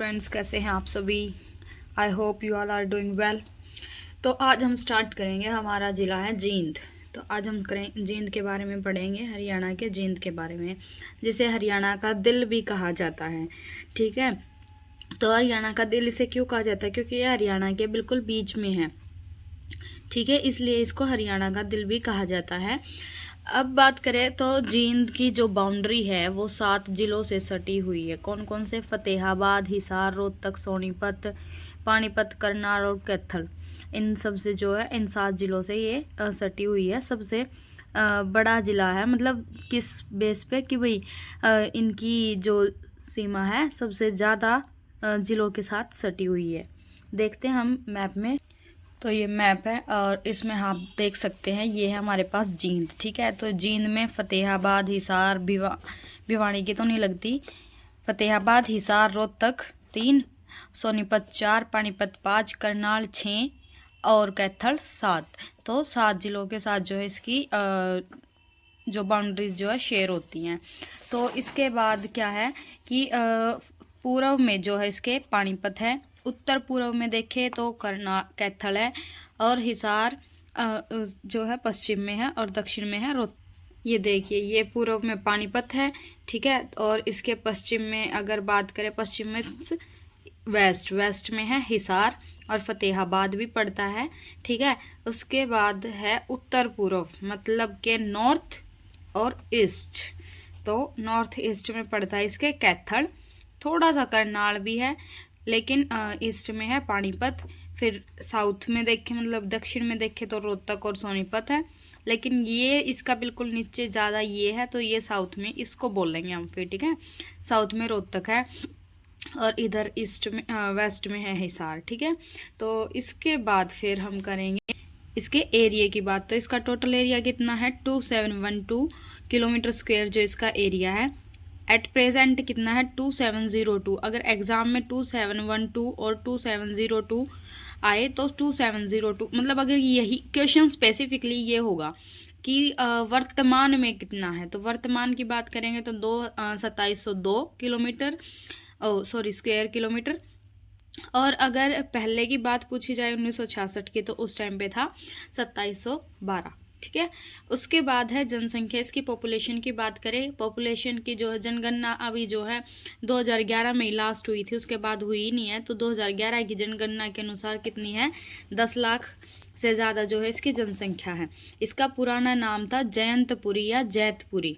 Friends, कैसे हैं आप सभी। I hope you all are doing well. तो आज हम स्टार्ट करेंगे, हमारा ज़िला है जींद। तो आज हम करें जींद के बारे में पढ़ेंगे, हरियाणा के जींद के बारे में, जिसे हरियाणा का दिल भी कहा जाता है। ठीक है, तो हरियाणा का दिल इसे क्यों कहा जाता है, क्योंकि ये हरियाणा के बिल्कुल बीच में है। ठीक है, इसलिए इसको हरियाणा का दिल भी कहा जाता है। अब बात करें तो जींद की जो बाउंड्री है वो 7 जिलों से सटी हुई है। कौन कौन से? फतेहाबाद, हिसार, रोहतक, सोनीपत, पानीपत, करनाल और कैथल। इन सब से जो है, इन 7 जिलों से ये सटी हुई है। सबसे बड़ा जिला है, मतलब किस बेस पे कि भाई इनकी जो सीमा है सबसे ज़्यादा जिलों के साथ सटी हुई है। देखते हैं हम मैप में। तो ये मैप है और इसमें आप देख सकते हैं, ये है हमारे पास जींद। ठीक है, तो जींद में फतेहाबाद, हिसार, भिवानी की तो नहीं लगती। फतेहाबाद, हिसार, रोहतक 3, सोनीपत 4, पानीपत 5, करनाल 6 और कैथल 7। तो 7 जिलों के साथ जो है इसकी जो बाउंड्रीज जो है शेयर होती हैं। तो इसके बाद क्या है कि पूर्व में जो है इसके पानीपत है, उत्तर पूर्व में देखें तो कैथल है, और हिसार जो है पश्चिम में है, और दक्षिण में है ये देखिए, ये पूर्व में पानीपत है। ठीक है, और इसके पश्चिम में अगर बात करें, पश्चिम में वेस्ट में है हिसार, और फतेहाबाद भी पड़ता है। ठीक है, उसके बाद है उत्तर पूर्व, मतलब के नॉर्थ और ईस्ट। तो नॉर्थ ईस्ट में पड़ता है इसके कैथल, थोड़ा सा करनाल भी है, लेकिन ईस्ट में है पानीपत। फिर साउथ में देखें, मतलब दक्षिण में देखें तो रोहतक और सोनीपत है, लेकिन ये इसका बिल्कुल नीचे ज़्यादा ये है, तो ये साउथ में इसको बोलेंगे हम फिर। ठीक है, साउथ में रोहतक है और इधर ईस्ट में वेस्ट में है हिसार। ठीक है, तो इसके बाद फिर हम करेंगे इसके एरिया की बात। तो इसका टोटल एरिया कितना है? 2712 किलोमीटर स्क्वायर जो इसका एरिया है। एट प्रेजेंट कितना है? 2702। अगर एग्जाम में 2712 और 2702 आए तो 2702, मतलब अगर यही क्वेश्चन स्पेसिफिकली ये होगा कि वर्तमान में कितना है, तो वर्तमान की बात करेंगे तो 2702 किलोमीटर, सॉरी स्क्वायर किलोमीटर। और अगर पहले की बात पूछी जाए 1966 की, तो उस टाइम पे था 2712। ठीक है, उसके बाद है जनसंख्या। इसकी पॉपुलेशन की बात करें, पॉपुलेशन की जो है जनगणना अभी जो है 2011 में लास्ट हुई थी, उसके बाद हुई ही नहीं है। तो 2011 की जनगणना के अनुसार कितनी है? 10 लाख से ज़्यादा जो है इसकी जनसंख्या है। इसका पुराना नाम था जयंतपुरी या जैतपुरी।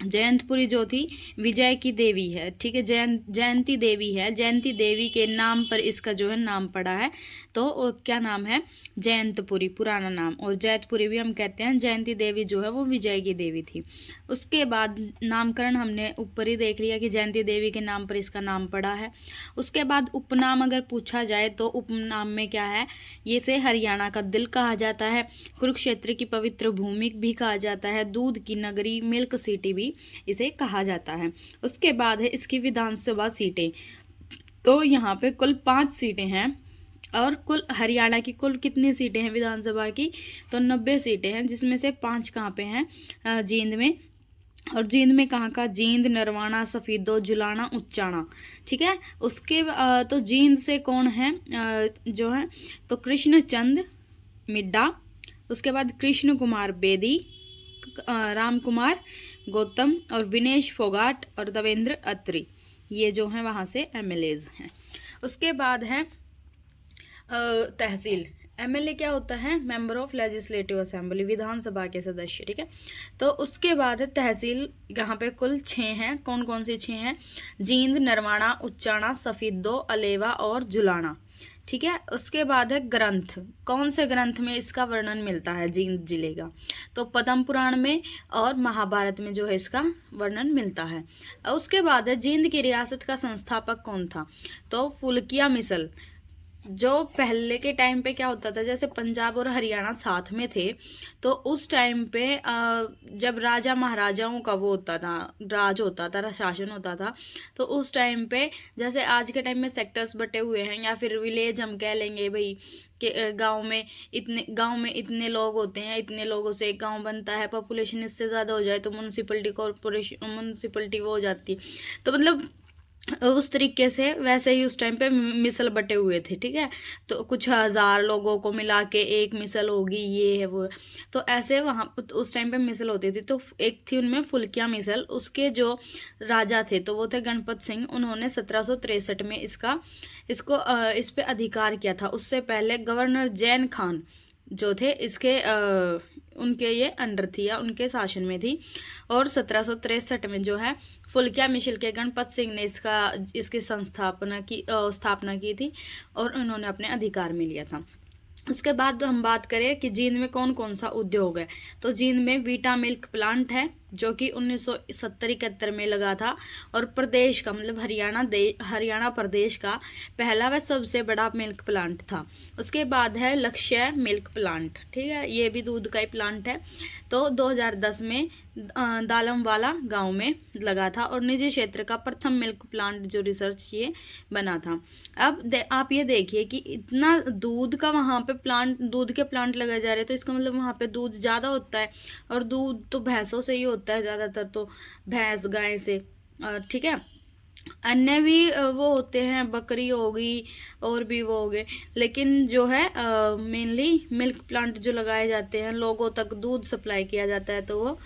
जयंतपुरी जो थी विजय की देवी है। ठीक है, जयंती देवी है, जयंती देवी के नाम पर इसका जो है नाम पड़ा है। तो क्या नाम है? जयंतपुरी पुराना नाम, और जैतपुरी भी हम कहते हैं। जयंती देवी जो है वो विजय की देवी थी। उसके बाद नामकरण हमने ऊपर ही देख लिया कि जयंती देवी के नाम पर इसका नाम पड़ा है। उसके बाद उपनाम अगर पूछा जाए तो उपनाम में क्या है? ये से हरियाणा का दिल कहा जाता है, कुरुक्षेत्र की पवित्र भूमि भी कहा जाता है, दूध की नगरी, मिल्क सिटी भी इसे कहा जाता है। उसके बाद है इसकी विधानसभा सीटें। तो यहाँ पे कुल 5 सीटें हैं, और कुल हरियाणा की कुल कितनी सीटें हैं विधानसभा की? तो 90 सीटें हैं, जिसमें से 5 कहाँ पे हैं? जींद में। और जींद में कहाँ का? जींद, नरवाना, सफीदो, जुलाना, उच्चाणा। ठीक है, उसके तो जींद से कौन है जो है? तो कृष्णचंद मिड्डा, उसके बाद कृष्ण कुमार बेदी, राम कुमार गौतम, और विनेश फोगाट, और देवेंद्र अत्री। ये जो है वहाँ से एमएलएज हैं। उसके बाद है तहसील। एमएलए क्या होता है? मेंबर ऑफ लेजिस्लेटिव असेंबली, विधानसभा के सदस्य। ठीक है, तो उसके बाद है तहसील। यहाँ पे कुल 6 हैं। कौन कौन सी 6 हैं? जींद, नरवाना, उच्चाणा, सफीदो, अलेवा और जुलाना। ठीक है, उसके बाद है ग्रंथ। कौन से ग्रंथ में इसका वर्णन मिलता है जींद जिले का? तो पद्म पुराण में और महाभारत में जो है इसका वर्णन मिलता है। उसके बाद है जींद की रियासत का संस्थापक कौन था? तो फुल्किया मिसल। जो पहले के टाइम पे क्या होता था, जैसे पंजाब और हरियाणा साथ में थे, तो उस टाइम पे जब राजा महाराजाओं का वो होता था, राज होता था, शासन होता था, तो उस टाइम पे जैसे आज के टाइम में सेक्टर्स बटे हुए हैं, या फिर विलेज हम कह लेंगे भाई कि गांव में इतने लोग होते हैं, इतने लोगों से एक गांव बनता है। पॉपुलेशन इससे ज़्यादा हो जाए तो म्यूनसिपलिटी, कॉर्पोरेशन, म्यूनसिपलिटी वो हो जाती है। तो मतलब उस तरीके से वैसे ही उस टाइम पे मिसल बटे हुए थे, ठीक है। तो कुछ हजार लोगों को मिला के एक मिसल होगी, ये है वो है। तो ऐसे वहाँ उस टाइम पे मिसल होती थी। तो एक थी उनमें फुल्किया मिसल, उसके जो राजा थे तो वो थे गणपत सिंह। उन्होंने 1763 में इस पे अधिकार किया था। उससे पहले गवर्नर जैन खान जो थे इसके उनके ये अंडर थी या उनके शासन में थी। और 1763 में जो है फुल्किया मिशल के गणपत सिंह ने इसकी स्थापना की थी और उन्होंने अपने अधिकार में लिया था। उसके बाद हम बात करें कि जींद में कौन कौन सा उद्योग है, तो जींद में वीटा मिल्क प्लांट है जो कि 1970-71 में लगा था। और प्रदेश का मतलब हरियाणा प्रदेश का पहला व सबसे बड़ा मिल्क प्लांट था। उसके बाद है लक्ष्य मिल्क प्लांट, ठीक है, ये भी दूध का ही प्लांट है। तो 2010 में दालमवाला गांव में लगा था और निजी क्षेत्र का प्रथम मिल्क प्लांट जो रिसर्च ये बना था। अब आप ये देखिए कि इतना दूध का वहाँ पे दूध के प्लांट लगाए जा रहे हैं, तो इसका मतलब वहाँ पे दूध ज़्यादा होता है। और दूध तो भैंसों से ही होता है ज़्यादातर, तो भैंस गाय से, ठीक है। अन्य भी वो होते हैं, बकरी हो गई और भी वो हो गए, लेकिन जो है मेनली मिल्क प्लांट जो लगाए जाते हैं, लोगों तक दूध सप्लाई किया जाता है, तो वो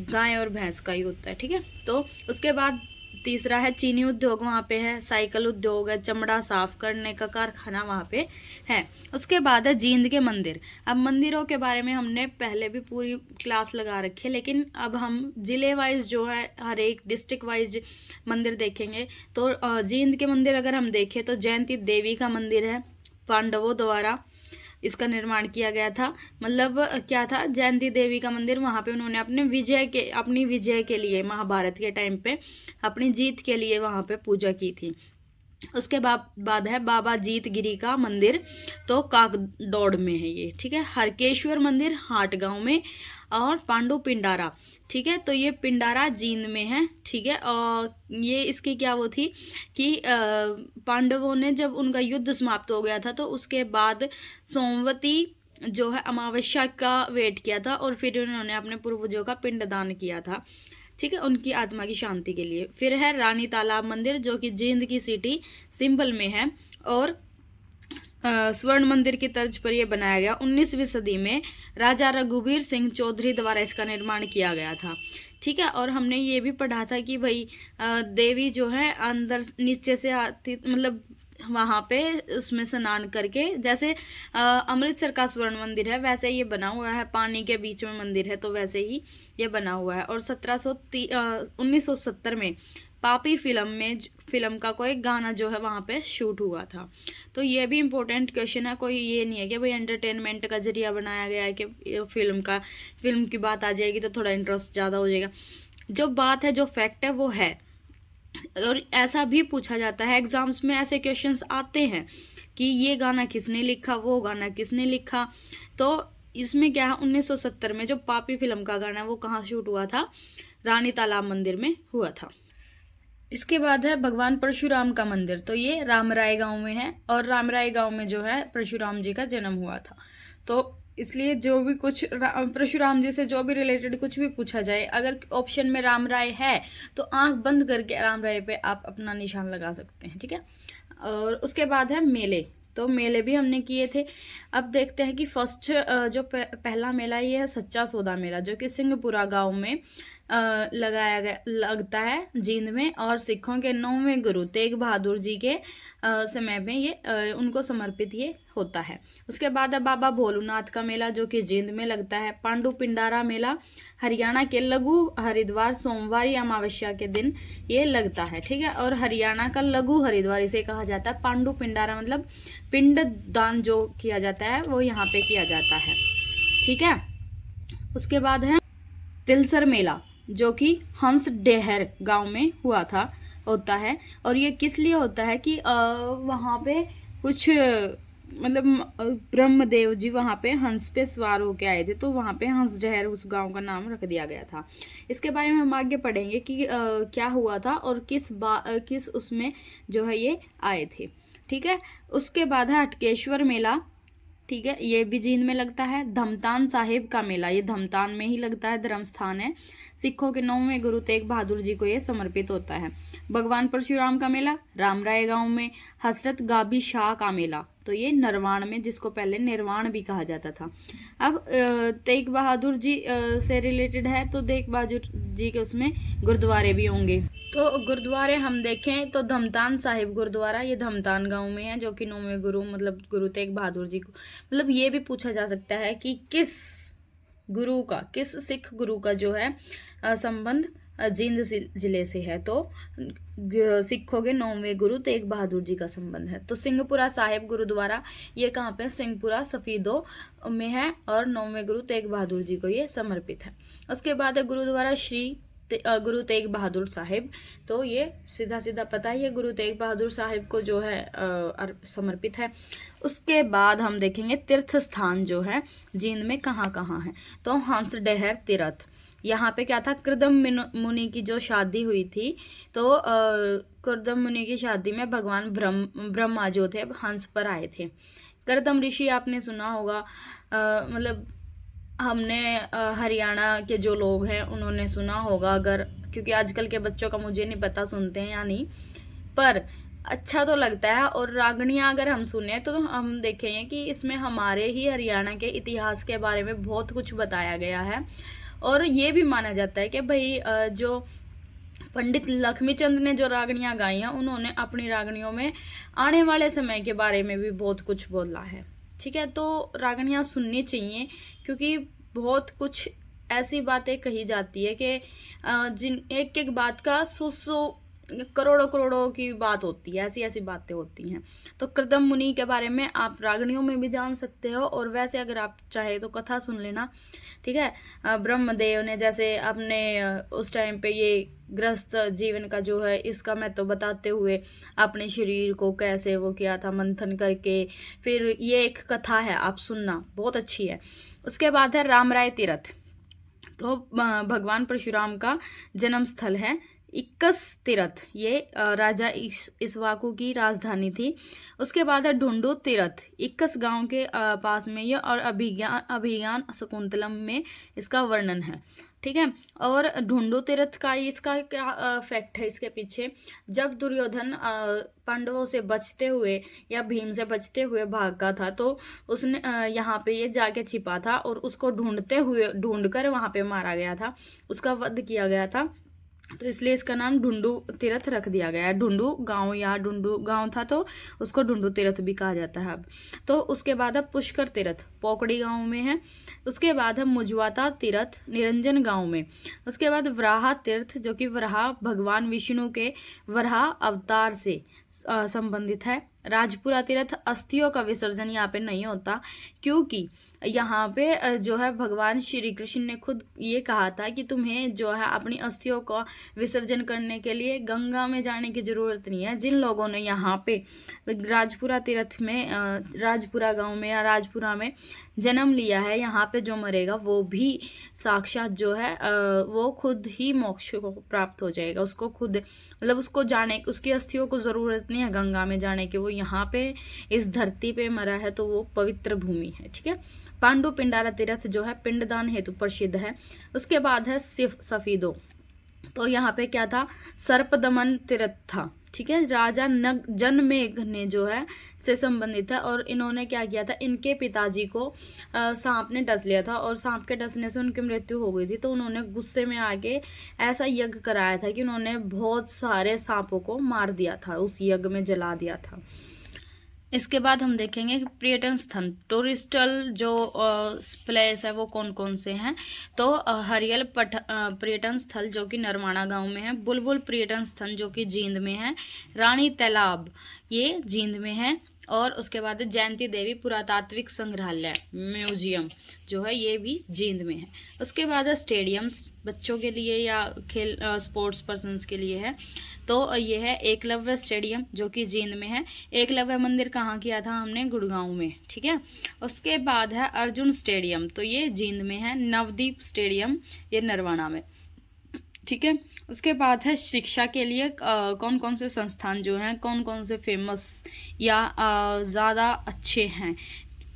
गाय और भैंस का ही होता है, ठीक है। तो उसके बाद तीसरा है चीनी उद्योग वहाँ पे है, साइकिल उद्योग है, चमड़ा साफ करने का कारखाना वहाँ पे है। उसके बाद है जींद के मंदिर। अब मंदिरों के बारे में हमने पहले भी पूरी क्लास लगा रखी है, लेकिन अब हम जिले वाइज जो है हर एक डिस्ट्रिक्ट वाइज मंदिर देखेंगे। तो जींद के मंदिर अगर हम देखें तो जयंती देवी का मंदिर है, पांडवों द्वारा इसका निर्माण किया गया था। मतलब क्या था, जयंती देवी का मंदिर, वहाँ पे उन्होंने अपनी विजय के लिए महाभारत के टाइम पे अपनी जीत के लिए वहाँ पे पूजा की थी। उसके बाद है बाबा जीत गिरी का मंदिर, तो काकडोड़ में है ये, ठीक है। हरकेश्वर मंदिर हाट गांव में, और पांडु पिंडारा, ठीक है, तो ये पिंडारा जींद में है, ठीक है। और ये इसकी क्या वो थी कि पांडवों ने जब उनका युद्ध समाप्त हो गया था तो उसके बाद सोमवती जो है अमावस्या का वेट किया था और फिर उन्होंने अपने पूर्वजों का पिंडदान किया था, ठीक है, उनकी आत्मा की शांति के लिए। फिर है रानी तालाब मंदिर जो कि जींद की सिटी सिंबल में है और स्वर्ण मंदिर की तर्ज पर यह बनाया गया। 19वीं सदी में राजा रघुवीर सिंह चौधरी द्वारा इसका निर्माण किया गया था, ठीक है। और हमने ये भी पढ़ा था कि भाई देवी जो है अंदर नीचे से आती, मतलब वहाँ पे उसमें स्नान करके, जैसे अमृतसर का स्वर्ण मंदिर है वैसे ये बना हुआ है, पानी के बीच में मंदिर है, तो वैसे ही ये बना हुआ है। और 1970 में पापी फिल्म का कोई गाना जो है वहाँ पे शूट हुआ था। तो ये भी इम्पोर्टेंट क्वेश्चन है, कोई ये नहीं है कि भाई एंटरटेनमेंट का जरिया बनाया गया है कि फिल्म की बात आ जाएगी तो थोड़ा इंटरेस्ट ज़्यादा हो जाएगा। जो बात है, जो फैक्ट है वो है। और ऐसा भी पूछा जाता है एग्जाम्स में, ऐसे क्वेश्चंस आते हैं कि ये गाना किसने लिखा, वो गाना किसने लिखा। तो इसमें क्या है, 1970 में जो पापी फिल्म का गाना है वो कहाँ शूट हुआ था, रानी तालाब मंदिर में हुआ था। इसके बाद है भगवान परशुराम का मंदिर, तो ये रामराय गांव में है और रामराय गांव में जो है परशुराम जी का जन्म हुआ था। तो इसलिए जो भी कुछ परशुराम जी से जो भी रिलेटेड कुछ भी पूछा जाए, अगर ऑप्शन में रामराय है तो आंख बंद करके रामराय पे आप अपना निशान लगा सकते हैं, ठीक है। और उसके बाद है मेले, तो मेले भी हमने किए थे। अब देखते हैं कि फर्स्ट जो पहला मेला ये है सच्चा सौदा मेला, जो कि सिंहपुरा गांव में लगता है जींद में, और सिखों के 9वें गुरु तेग बहादुर जी के समय में ये उनको समर्पित ये होता है। उसके बाद है बाबा भोलूनाथ का मेला जो कि जींद में लगता है। पांडु पिंडारा मेला हरियाणा के लघु हरिद्वार सोमवारी अमावस्या के दिन ये लगता है, ठीक है। और हरियाणा का लघु हरिद्वार इसे कहा जाता है। पांडु पिंडारा मतलब पिंड दान जो किया जाता है वो यहाँ पे किया जाता है, ठीक है। उसके बाद है तिलसर मेला जो कि हंस डेहर गांव में होता है। और ये किस लिए होता है कि वहाँ पे कुछ मतलब ब्रह्मदेव जी वहाँ पे हंस पे सवार होके आए थे, तो वहाँ पे हंस डेहर उस गांव का नाम रख दिया गया था। इसके बारे में हम आगे पढ़ेंगे कि क्या हुआ था और किस उसमें जो है ये आए थे, ठीक है। उसके बाद है हटकेश्वर मेला, ठीक है, ये भी जींद में लगता है। धमतान साहिब का मेला, ये धमतान में ही लगता है, धर्म स्थान है। सिखों के 9वें गुरु तेग बहादुर जी को ये समर्पित होता है। भगवान परशुराम का मेला रामराय गांव में। हसरत गाबी शाह का मेला, तो ये नरवाण में, जिसको पहले निर्वाण भी कहा जाता था। अब तेग बहादुर जी से रिलेटेड है, तो तेग बहादुर जी के उसमें गुरुद्वारे भी होंगे। तो गुरुद्वारे हम देखें तो धमतान साहिब गुरुद्वारा, ये धमतान गांव में है, जो कि 9वें गुरु मतलब गुरु तेग बहादुर जी को, मतलब ये भी पूछा जा सकता है कि किस गुरु का, किस सिख गुरु का जो है संबंध जींद जिले से है, तो सिखों के 9वें गुरु तेग बहादुर जी का संबंध है। तो सिंहपुरा साहिब गुरुद्वारा, ये कहाँ पे, सिंहपुरा सफीदो में है, और 9वें गुरु तेग बहादुर जी को ये समर्पित है। उसके बाद है गुरुद्वारा श्री गुरु तेग बहादुर साहिब, तो ये सीधा सीधा पता है, ये गुरु तेग बहादुर साहिब को जो है समर्पित है। उसके बाद हम देखेंगे तीर्थ स्थान जो है जींद में कहाँ कहाँ है, तो हंसडेहर तीर्थ, यहाँ पे क्या था, कृदम मुनि की जो शादी हुई थी, तो कृदम मुनि की शादी में भगवान ब्रह्मा जो थे हंस पर आए थे। कृदम ऋषि आपने सुना होगा, मतलब हमने हरियाणा के जो लोग हैं उन्होंने सुना होगा, अगर, क्योंकि आजकल के बच्चों का मुझे नहीं पता सुनते हैं या नहीं, पर अच्छा तो लगता है। और रागणियाँ अगर हम सुने तो हम देखेंगे कि इसमें हमारे ही हरियाणा के इतिहास के बारे में बहुत कुछ बताया गया है। और ये भी माना जाता है कि भाई जो पंडित लक्ष्मीचंद ने जो रागणियाँ गाई हैं, उन्होंने अपनी रागणियों में आने वाले समय के बारे में भी बहुत कुछ बोला है। ठीक है, तो रागणियाँ सुननी चाहिए, क्योंकि बहुत कुछ ऐसी बातें कही जाती है कि जिन एक एक बात का सौ करोड़ों करोड़ों की बात होती है, ऐसी ऐसी बातें होती हैं। तो कृदम मुनि के बारे में आप रागणियों में भी जान सकते हो, और वैसे अगर आप चाहे तो कथा सुन लेना। ठीक है, ब्रह्मदेव ने जैसे अपने उस टाइम पे ये गृहस्थ जीवन का जो है इसका महत्व बताते हुए अपने शरीर को कैसे वो किया था मंथन करके, फिर ये एक कथा है, आप सुनना, बहुत अच्छी है। उसके बाद है रामराय तीर्थ, तो भगवान परशुराम का जन्म स्थल है। इक्कस तीर्थ, ये राजा इक्ष्वाकु की राजधानी थी। उसके बाद है ढूंढू तीर्थ, इक्कस गांव के पास में ये, और अभिज्ञान शकुंतलम में इसका वर्णन है। ठीक है, और ढूंढू तीर्थ का इसका क्या फैक्ट है इसके पीछे, जब दुर्योधन पांडवों से बचते हुए या भीम से बचते हुए भागा था, तो उसने यहाँ पे ये जाके छिपा था, और उसको ढूंढकर वहां पे मारा गया था, उसका वध किया गया था, तो इसलिए इसका नाम ढूंढू तीर्थ रख दिया गया है। ढूंढू गांव, या ढूंढू गांव था तो उसको ढूंढू तीर्थ भी कहा जाता है अब। तो उसके बाद है पुष्कर तीर्थ, पोकड़ी गांव में है। उसके बाद है मुजवाता तीर्थ, निरंजन गांव में। उसके बाद वराह तीर्थ, जो कि वराह भगवान विष्णु के वराह अवतार से संबंधित है। राजपुरा तीर्थ, अस्थियों का विसर्जन यहाँ पे नहीं होता, क्योंकि यहाँ पे जो है भगवान श्री कृष्ण ने खुद ये कहा था कि तुम्हें जो है अपनी अस्थियों का विसर्जन करने के लिए गंगा में जाने की जरूरत नहीं है। जिन लोगों ने यहाँ पे राजपुरा तीर्थ में, राजपुरा गांव में या राजपुरा में जन्म लिया है, यहाँ पे जो मरेगा वो भी साक्षात जो है वो खुद ही मोक्ष को प्राप्त हो जाएगा। उसको खुद, मतलब उसको जाने, उसकी अस्थियों को जरूरत नहीं है गंगा में जाने की, वो यहाँ पे इस धरती पे मरा है, तो वो पवित्र भूमि है। ठीक है, पांडु पिंडारा तीर्थ जो है पिंडदान हेतु प्रसिद्ध है। उसके बाद है सफीदो, तो यहाँ पे क्या था, सर्पदमन तीर्थ था। ठीक है, राजा जनमेघ ने जो है से संबंधित है, और इन्होंने क्या किया था, इनके पिताजी को सांप ने डस लिया था, और सांप के डसने से उनकी मृत्यु हो गई थी। तो उन्होंने गुस्से में आके ऐसा यज्ञ कराया था कि उन्होंने बहुत सारे सांपों को मार दिया था, उस यज्ञ में जला दिया था। इसके बाद हम देखेंगे कि पर्यटन स्थल, टूरिस्टल जो प्लेस है वो कौन कौन से हैं। तो हरियल पर्यटन स्थल जो कि नरवाना गांव में है। बुलबुल पर्यटन स्थल जो कि जींद में है। रानी तालाब ये जींद में है। और उसके बाद जयंती देवी पुरातात्विक संग्रहालय म्यूजियम जो है ये भी जींद में है। उसके बाद स्टेडियम्स बच्चों के लिए या खेल स्पोर्ट्स पर्सन्स के लिए है। तो ये है एकलव्य स्टेडियम जो कि जींद में है। एकलव्य मंदिर कहाँ किया था हमने, गुड़गांव में। ठीक है, उसके बाद है अर्जुन स्टेडियम, तो ये जींद में है। नवदीप स्टेडियम ये नरवाना में। ठीक है, उसके बाद है शिक्षा के लिए कौन कौन से संस्थान जो हैं, कौन कौन से फेमस या ज़्यादा अच्छे हैं।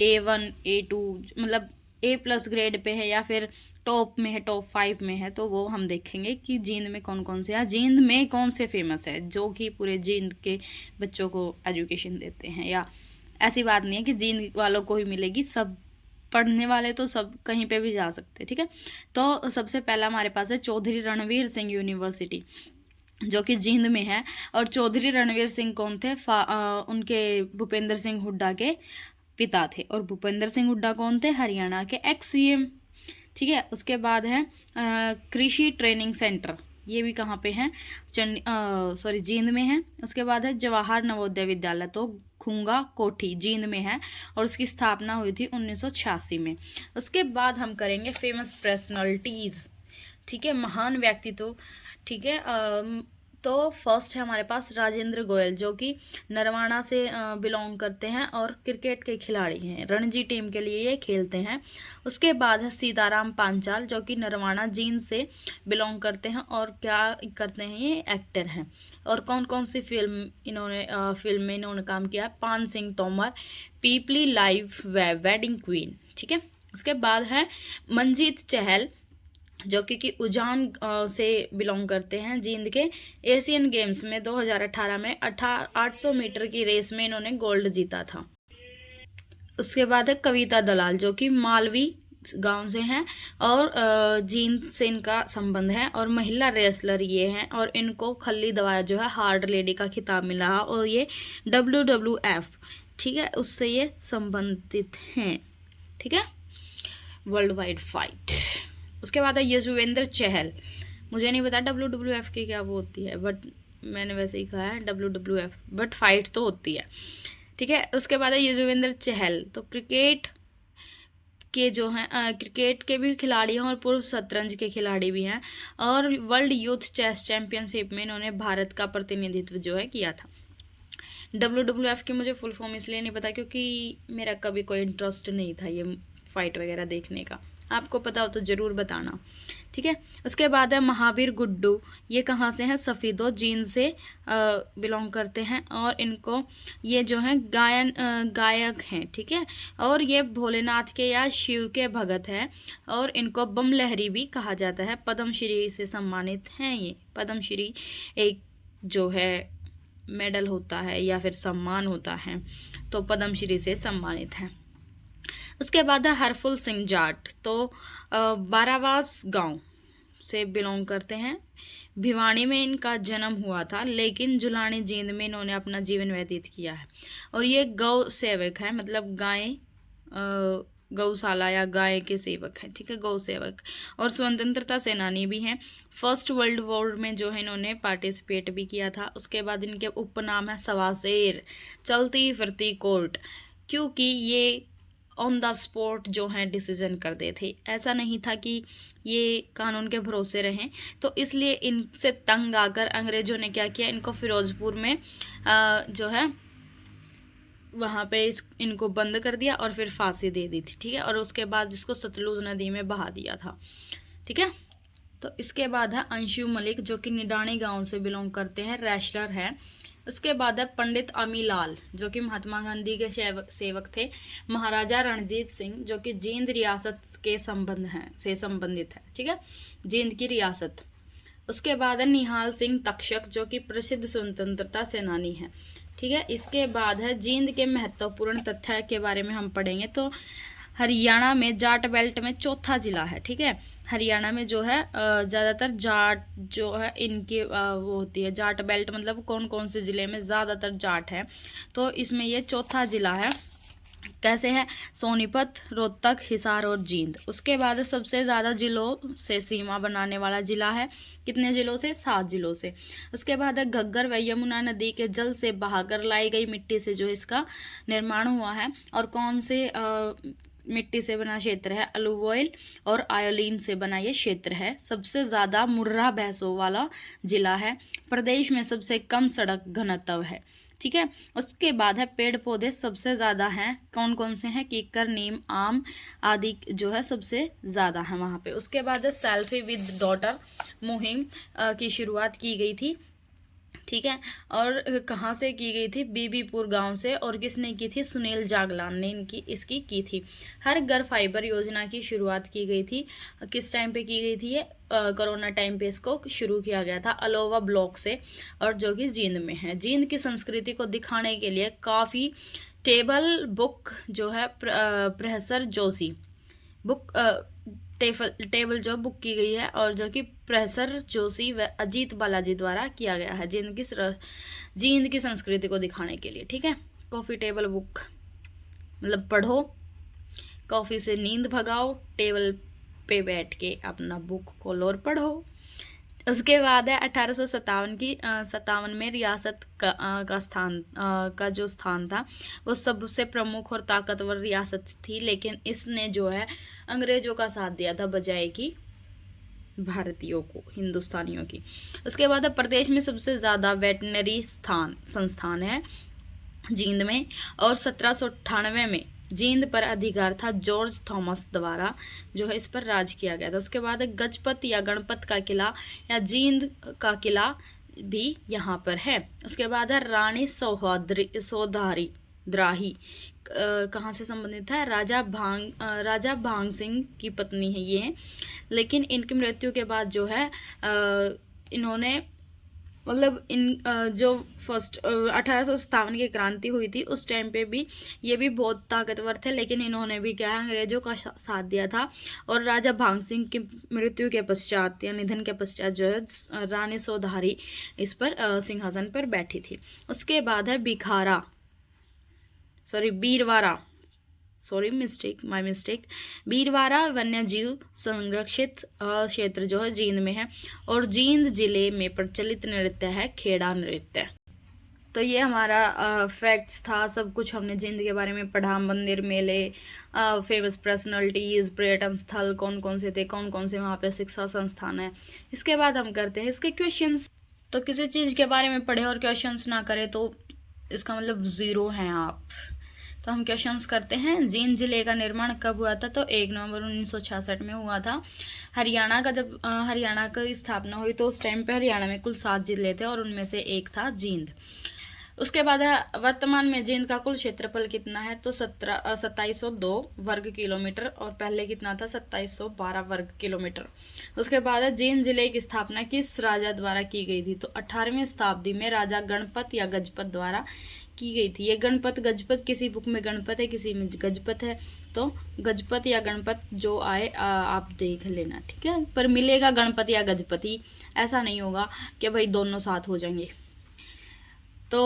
A1 A2 मतलब A+ ग्रेड पे है या फिर टॉप में है, टॉप 5 में है, तो वो हम देखेंगे कि जींद में कौन कौन से हैं, जींद में कौन से फेमस है जो कि पूरे जींद के बच्चों को एजुकेशन देते हैं। या ऐसी बात नहीं है कि जींद वालों को ही मिलेगी, सब पढ़ने वाले तो सब कहीं पे भी जा सकते हैं, ठीक है। तो सबसे पहला हमारे पास है चौधरी रणवीर सिंह यूनिवर्सिटी, जो कि जींद में है। और चौधरी रणवीर सिंह कौन थे? उनके भूपेंद्र सिंह हुड्डा के पिता थे। और भूपेंद्र सिंह हुड्डा कौन थे? हरियाणा के एक्स CM, ठीक है। उसके बाद है कृषि ट्रेनिंग सेंटर, ये भी कहाँ पे है? जींद में है। उसके बाद है जवाहर नवोदय विद्यालय, तो खूंगा कोठी जींद में है, और उसकी स्थापना हुई थी 1986 में। उसके बाद हम करेंगे फेमस पर्सनालिटीज़, ठीक है, महान व्यक्तित्व, ठीक है। तो फर्स्ट है हमारे पास राजेंद्र गोयल, जो कि नरवाना से बिलोंग करते हैं और क्रिकेट के खिलाड़ी हैं, रणजी टीम के लिए ये खेलते हैं। उसके बाद है सीताराम पांचाल, जो कि नरवाना जींद से बिलोंग करते हैं और क्या करते हैं, ये एक्टर हैं। और कौन कौन सी फिल्म में इन्होंने काम किया? पान सिंह तोमर, पीपली लाइव, वेडिंग क्वीन, ठीक है। उसके बाद है मंजीत चहल, जो कि उजान से बिलोंग करते हैं जींद के। एशियन गेम्स में 2018 में 800 मीटर की रेस में इन्होंने गोल्ड जीता था। उसके बाद है कविता दलाल, जो कि मालवी गांव से हैं और जींद से इनका संबंध है, और महिला रेसलर ये हैं, और इनको खल्ली दवाया जो है हार्ड लेडी का खिताब मिला है, और ये WWF, ठीक है, उससे ये संबंधित हैं, ठीक है, वर्ल्ड वाइड फाइट। उसके बाद है यजुवेंद्र चहल, मुझे नहीं पता WWF की क्या वो होती है, बट मैंने वैसे ही कहा है WWF, बट फाइट तो होती है, ठीक है। उसके बाद है यजुवेंद्र चहल, तो क्रिकेट के जो हैं क्रिकेट के भी खिलाड़ी हैं और पूर्व शतरंज के खिलाड़ी भी हैं, और वर्ल्ड यूथ चेस चैंपियनशिप में इन्होंने भारत का प्रतिनिधित्व जो है किया था। WWF की मुझे फुल फॉर्म इसलिए नहीं पता क्योंकि मेरा कभी कोई इंटरेस्ट नहीं था ये फाइट वगैरह देखने का, आपको पता हो तो ज़रूर बताना, ठीक है। उसके बाद है महावीर गुड्डू, ये कहाँ से हैं? सफ़ीदो जींद से बिलोंग करते हैं, और इनको ये जो हैं गायक हैं, ठीक है, और ये भोलेनाथ के या शिव के भगत हैं, और इनको बम लहरी भी कहा जाता है। पद्मश्री से सम्मानित हैं ये। पद्मश्री एक जो है मेडल होता है या फिर सम्मान होता है, तो पद्मश्री से सम्मानित हैं। उसके बाद है हरफुल सिंह जाट, तो बारावास गांव से बिलोंग करते हैं। भिवानी में इनका जन्म हुआ था, लेकिन जुलानी जींद में इन्होंने अपना जीवन व्यतीत किया है, और ये गौ सेवक है, मतलब गाय गौशाला या गाय के सेवक हैं, ठीक है, गौ सेवक, और स्वतंत्रता सेनानी भी हैं। फर्स्ट वर्ल्ड वॉर में जो है इन्होंने पार्टिसिपेट भी किया था। उसके बाद इनके उपनाम है सवाशेर, चलती फिरती कोर्ट, क्योंकि ये ऑन द स्पॉट जो है डिसीजन कर दे थे, ऐसा नहीं था कि ये कानून के भरोसे रहें, तो इसलिए इनसे तंग आकर अंग्रेज़ों ने क्या किया, इनको फिरोजपुर में जो है वहाँ पे इनको बंद कर दिया और फिर फांसी दे दी थी, ठीक है, और उसके बाद इसको सतलुज नदी में बहा दिया था, ठीक है। तो इसके बाद है अंशु मलिक, जो कि निडानी गांव से बिलोंग करते हैं, रेसलर हैं। उसके बाद है पंडित अमीलाल, जो कि महात्मा गांधी के सेवक थे। महाराजा रणजीत सिंह, जो कि जींद रियासत के संबंधित है, ठीक है, जींद की रियासत। उसके बाद है निहाल सिंह तक्षक, जो कि प्रसिद्ध स्वतंत्रता सेनानी हैं, ठीक है। इसके बाद है जींद के महत्वपूर्ण तथ्य के बारे में हम पढ़ेंगे। तो हरियाणा में जाट बेल्ट में चौथा जिला है, ठीक है। हरियाणा में जो है ज़्यादातर जाट जो है इनकी वो होती है, जाट बेल्ट मतलब कौन कौन से ज़िले में ज़्यादातर जाट हैं, तो इसमें ये चौथा जिला है। कैसे है? सोनीपत, रोहतक, हिसार और जींद। उसके बाद सबसे ज़्यादा जिलों से सीमा बनाने वाला जिला है, कितने जिलों से? 7 जिलों से। उसके बाद है घग्गर व यमुना नदी के जल से बहाकर लाई गई मिट्टी से जो इसका निर्माण हुआ है, और कौन से मिट्टी से बना क्षेत्र है? अलुवॉयल और आयोलीन से बना ये क्षेत्र है। सबसे ज़्यादा मुर्रा भैंसों वाला जिला है। प्रदेश में सबसे कम सड़क घनत्व है, ठीक है। उसके बाद है पेड़ पौधे सबसे ज़्यादा हैं, कौन कौन से हैं? कीकर, नीम, आम आदि जो है सबसे ज़्यादा है वहाँ पे। उसके बाद है सेल्फी विद डॉटर मुहिम की शुरुआत की गई थी ठीक है। और कहाँ से की गई थी? बीबीपुर गांव से। और किसने की थी? सुनील जागलान ने इसकी की थी। हर घर फाइबर योजना की शुरुआत की गई थी। किस टाइम पे की गई थी ये? कोरोना टाइम पे इसको शुरू किया गया था, अलोवा ब्लॉक से, और जो कि जींद में है। जींद की संस्कृति को दिखाने के लिए काफ़ी टेबल बुक जो है प्रोफेसर जोशी बुक टेबल जो बुक की गई है, और जो कि प्रोफेसर जोशी व अजीत बालाजी द्वारा किया गया है जींद की संस्कृति को दिखाने के लिए। ठीक है। कॉफ़ी टेबल बुक मतलब पढ़ो, कॉफ़ी से नींद भगाओ, टेबल पे बैठ के अपना बुक खोलो और पढ़ो। उसके बाद है 1857 में रियासत का जो स्थान था वो सबसे प्रमुख और ताकतवर रियासत थी, लेकिन इसने जो है अंग्रेजों का साथ दिया था बजाय कि भारतीयों को, हिंदुस्तानियों की। उसके बाद प्रदेश में सबसे ज़्यादा वेटनरी संस्थान है जींद में, और 1798 में जींद पर अधिकार था जॉर्ज थॉमस द्वारा जो है इस पर राज किया गया था। उसके बाद गजपत या गणपत का किला या जींद का किला भी यहाँ पर है। उसके बाद है रानी सौधारी द्राही, कहाँ से संबंधित है? राजा भांग सिंह की पत्नी है ये, लेकिन इनकी मृत्यु के बाद जो है इन्होंने मतलब जो फर्स्ट 1857 की क्रांति हुई थी उस टाइम पे भी ये भी बहुत ताकतवर थे, लेकिन इन्होंने भी क्या है अंग्रेजों का साथ दिया था। और राजा भांग सिंह की मृत्यु के पश्चात या निधन के पश्चात जो है रानी सौधारी इस पर सिंहासन पर बैठी थी। उसके बाद है बीरवारा वन्यजीव संरक्षित क्षेत्र जो है जींद में है, और जींद जिले में प्रचलित नृत्य है खेड़ा नृत्य। तो ये हमारा फैक्ट्स था, सब कुछ हमने जींद के बारे में पढ़ा। मंदिर, मेले, फेमस पर्सनालिटीज़, पर्यटन स्थल कौन कौन से थे, कौन कौन से वहाँ पे शिक्षा संस्थान है। इसके बाद हम करते हैं इसके क्वेश्चंस। तो किसी चीज़ के बारे में पढ़े और क्वेश्चंस ना करें तो इसका मतलब ज़ीरो हैं आप। तो हम क्वेश्चंस करते हैं। जींद जिले का निर्माण कब हुआ था? तो 1 नवंबर 1966 में हुआ था। हरियाणा का जब हरियाणा की स्थापना हुई तो उस टाइम पे हरियाणा में कुल 7 जिले थे और उनमें से एक था जींद। उसके बाद वर्तमान में जींद का कुल क्षेत्रफल कितना है? तो 2702 वर्ग किलोमीटर, और पहले कितना था? 2712 वर्ग किलोमीटर। उसके बाद जींद जिले की स्थापना किस राजा द्वारा की गई थी? तो 18वीं शताब्दी में राजा गणपत या गजपत द्वारा की गई थी। ये गणपत गजपत, किसी बुक में गणपत है किसी में गजपत है, तो गजपत या गणपत जो आए आप देख लेना। ठीक है, पर मिलेगा गणपत या गजपति, ऐसा नहीं होगा कि भाई दोनों साथ हो जाएंगे। तो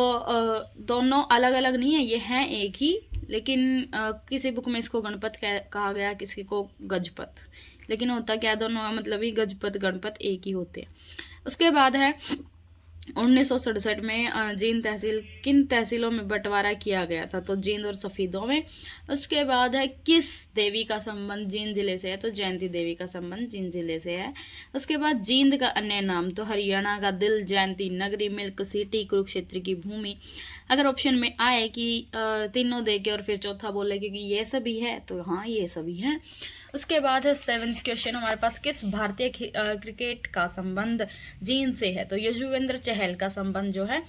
दोनों अलग अलग नहीं है, ये हैं एक ही, लेकिन किसी बुक में इसको गणपत कहा गया, किसी को गजपत, लेकिन होता क्या दोनों का मतलब ही गजपत गणपत एक ही होते हैं। उसके बाद है 1967 में जींद तहसील किन तहसीलों में बंटवारा किया गया था? तो जींद और सफीदों में। उसके बाद है किस देवी का संबंध जींद जिले से है? तो जयंती देवी का संबंध जींद जिले से है। उसके बाद जींद का अन्य नाम? तो हरियाणा का दिल, जयंती नगरी, मिल्क सिटी, कुरुक्षेत्र की भूमि। अगर ऑप्शन में आए कि तीनों दे के और फिर चौथा बोले कि ये सभी है, तो हाँ ये सभी है। उसके बाद है 7th क्वेश्चन हमारे पास, किस भारतीय क्रिकेट का संबंध जींद से है? तो यजुवेंद्र चहल का संबंध जो है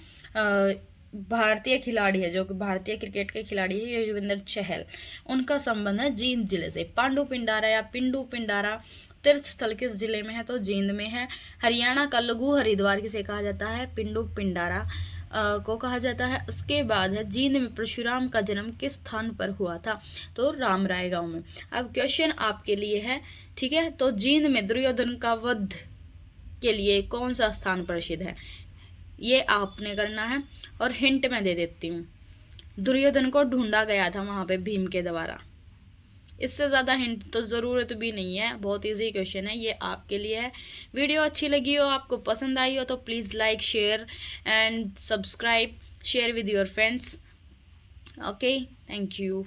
भारतीय खिलाड़ी है, जो कि भारतीय क्रिकेट के खिलाड़ी है यजुवेंद्र चहल, उनका संबंध है जींद जिले से। पांडु पिंडारा या पिंडू पिंडारा तीर्थ स्थल किस जिले में है? तो जींद में है। हरियाणा का लघु हरिद्वार किसे कहा जाता है? पिंडू पिंडारा को कहा जाता है। उसके बाद है जींद में परशुराम का जन्म किस स्थान पर हुआ था? तो रामराय गांव में। अब क्वेश्चन आपके लिए है, ठीक है, तो जींद में दुर्योधन का वध के लिए कौन सा स्थान प्रसिद्ध है? ये आपने करना है, और हिंट मैं दे देती हूँ, दुर्योधन को ढूंढा गया था वहां पे भीम के द्वारा। इससे ज़्यादा हिंट तो ज़रूरत भी नहीं है, बहुत इजी क्वेश्चन है, ये आपके लिए है। वीडियो अच्छी लगी हो, आपको पसंद आई हो, तो please like, share and subscribe, share with your friends. Okay, thank you.